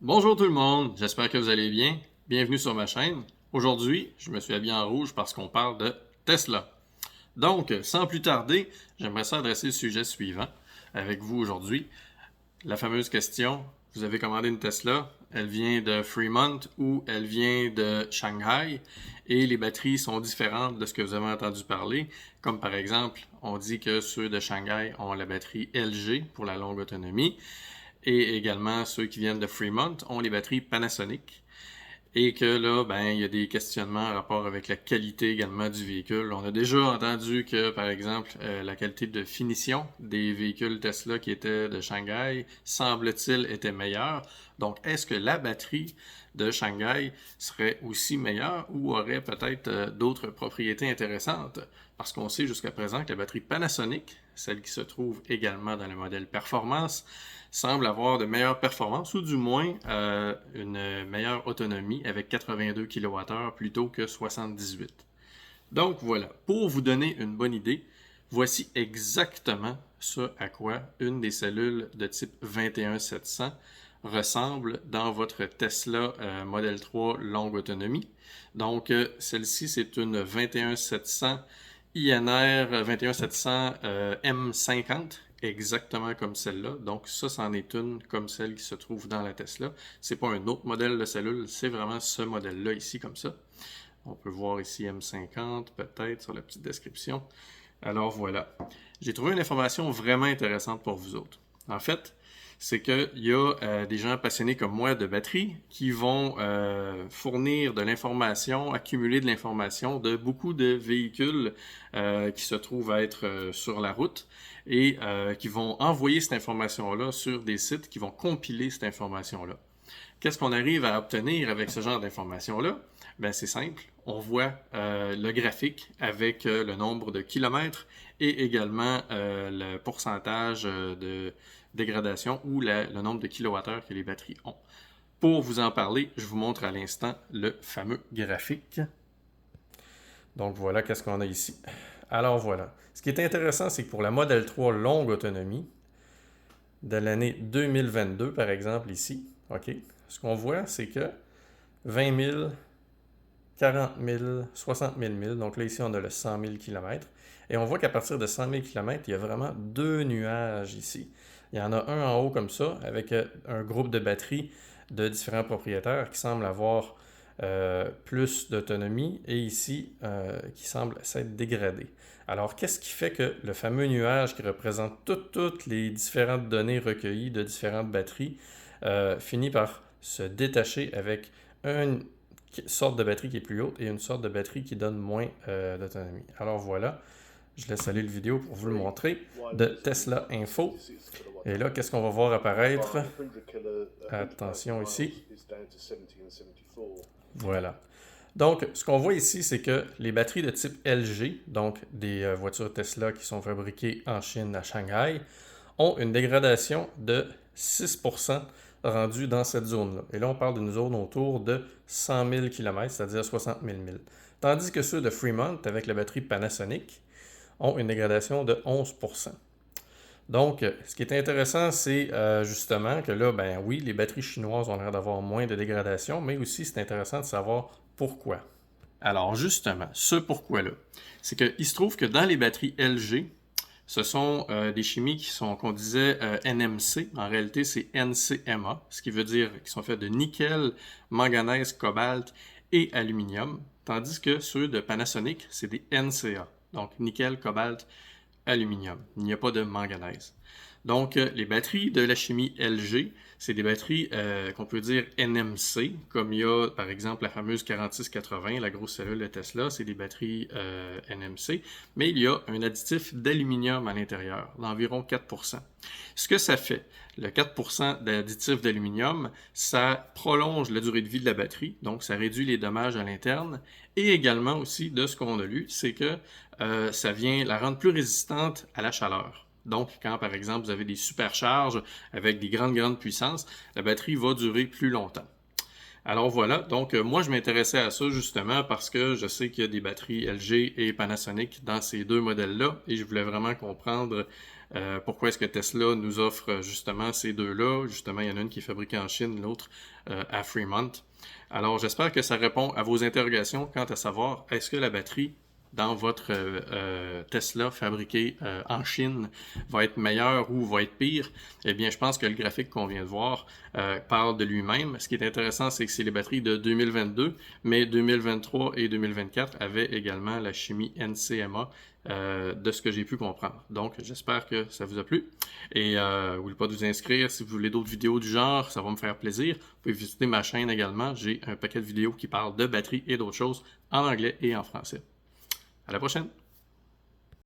Bonjour tout le monde, j'espère que vous allez bien. Bienvenue sur ma chaîne. Aujourd'hui, je me suis habillé en rouge parce qu'on parle de Tesla. Donc, sans plus tarder, j'aimerais s'adresser au sujet suivant avec vous aujourd'hui. La fameuse question, vous avez commandé une Tesla, elle vient de Fremont ou elle vient de Shanghai et les batteries sont différentes de ce que vous avez entendu parler. Comme par exemple, on dit que ceux de Shanghai ont la batterie LG pour la longue autonomie. Et également, ceux qui viennent de Fremont ont les batteries Panasonic. Et que là, il y a des questionnements en rapport avec la qualité également du véhicule. On a déjà entendu que, par exemple, la qualité de finition des véhicules Tesla qui étaient de Shanghai, semble-t-il, était meilleure. Donc, est-ce que la batterie de Shanghai serait aussi meilleure ou aurait peut-être d'autres propriétés intéressantes? Parce qu'on sait jusqu'à présent que la batterie Panasonic, celle qui se trouve également dans le modèle performance, semble avoir de meilleures performances ou du moins une meilleure autonomie avec 82 kWh plutôt que 78. Donc voilà, pour vous donner une bonne idée, voici exactement ce à quoi une des cellules de type 21700 ressemble dans votre Tesla Model 3 longue autonomie. Donc celle-ci, c'est une 21700 INR 21700 M50, exactement comme celle-là. Donc ça, c'en est une comme celle qui se trouve dans la Tesla. C'est pas un autre modèle de cellule, c'est vraiment ce modèle-là ici, comme ça. On peut voir ici M50, peut-être, sur la petite description. Alors voilà. J'ai trouvé une information vraiment intéressante pour vous autres. En fait, c'est qu'il y a des gens passionnés comme moi de batterie qui vont fournir de l'information, accumuler de l'information de beaucoup de véhicules qui se trouvent à être sur la route et qui vont envoyer cette information-là sur des sites qui vont compiler cette information-là. Qu'est-ce qu'on arrive à obtenir avec ce genre d'informations-là? Ben, c'est simple. On voit le graphique avec le nombre de kilomètres et également le pourcentage de dégradation ou le nombre de kilowattheures que les batteries ont. Pour vous en parler, je vous montre à l'instant le fameux graphique. Donc voilà qu'est-ce qu'on a ici. Alors voilà. Ce qui est intéressant, c'est que pour la Model 3 longue autonomie de l'année 2022, par exemple ici, OK, ce qu'on voit, c'est que 20 000, 40 000, 60 000 milles. Donc là, ici, on a le 100 000 km. Et on voit qu'à partir de 100 000 km, il y a vraiment deux nuages ici. Il y en a un en haut comme ça, avec un groupe de batteries de différents propriétaires qui semblent avoir plus d'autonomie et ici, qui semble s'être dégradé. Alors, qu'est-ce qui fait que le fameux nuage qui représente toutes les différentes données recueillies de différentes batteries finit par se détacher avec une sorte de batterie qui est plus haute et une sorte de batterie qui donne moins d'autonomie. Alors voilà, je laisse aller le vidéo pour vous le montrer de Tesla Info. Et là, qu'est-ce qu'on va voir apparaître? Attention ici. Voilà. Donc, ce qu'on voit ici, c'est que les batteries de type LG, donc des voitures Tesla qui sont fabriquées en Chine, à Shanghai, ont une dégradation de 6% rendue dans cette zone-là. Et là, on parle d'une zone autour de 100 000 km, c'est-à-dire 60 000 milles. Tandis que ceux de Fremont, avec la batterie Panasonic, ont une dégradation de 11%. Donc, ce qui est intéressant, c'est justement que là, ben oui, les batteries chinoises ont l'air d'avoir moins de dégradation, mais aussi c'est intéressant de savoir pourquoi. Alors justement, ce pourquoi-là, c'est qu'il se trouve que dans les batteries LG, ce sont des chimies qu'on disait NMC. En réalité, c'est NCMA, ce qui veut dire qu'ils sont faits de nickel, manganèse, cobalt et aluminium. Tandis que ceux de Panasonic, c'est des NCA. Donc nickel, cobalt, aluminium. Il n'y a pas de manganèse. Donc, les batteries de la chimie LG, c'est des batteries qu'on peut dire NMC, comme il y a par exemple la fameuse 4680, la grosse cellule de Tesla, c'est des batteries NMC, mais il y a un additif d'aluminium à l'intérieur, d'environ 4%. Ce que ça fait, le 4% d'additif d'aluminium, ça prolonge la durée de vie de la batterie, donc ça réduit les dommages à l'interne, et également aussi, de ce qu'on a lu, c'est que ça vient la rendre plus résistante à la chaleur. Donc, quand, par exemple, vous avez des supercharges avec des grandes puissances, la batterie va durer plus longtemps. Alors voilà, donc moi je m'intéressais à ça justement parce que je sais qu'il y a des batteries LG et Panasonic dans ces deux modèles-là et je voulais vraiment comprendre Pourquoi est-ce que Tesla nous offre justement ces deux-là? Justement, il y en a une qui est fabriquée en Chine, l'autre à Fremont. Alors, j'espère que ça répond à vos interrogations quant à savoir est-ce que la batterie dans votre Tesla fabriqué en Chine va être meilleure ou va être pire. Eh bien, je pense que le graphique qu'on vient de voir parle de lui-même. Ce qui est intéressant, c'est que c'est les batteries de 2022, mais 2023 et 2024 avaient également la chimie NCMA de ce que j'ai pu comprendre. Donc, j'espère que ça vous a plu. Et n'oubliez pas de vous inscrire si vous voulez d'autres vidéos du genre, ça va me faire plaisir. Vous pouvez visiter ma chaîne également. J'ai un paquet de vidéos qui parlent de batterie et d'autres choses en anglais et en français. À la prochaine!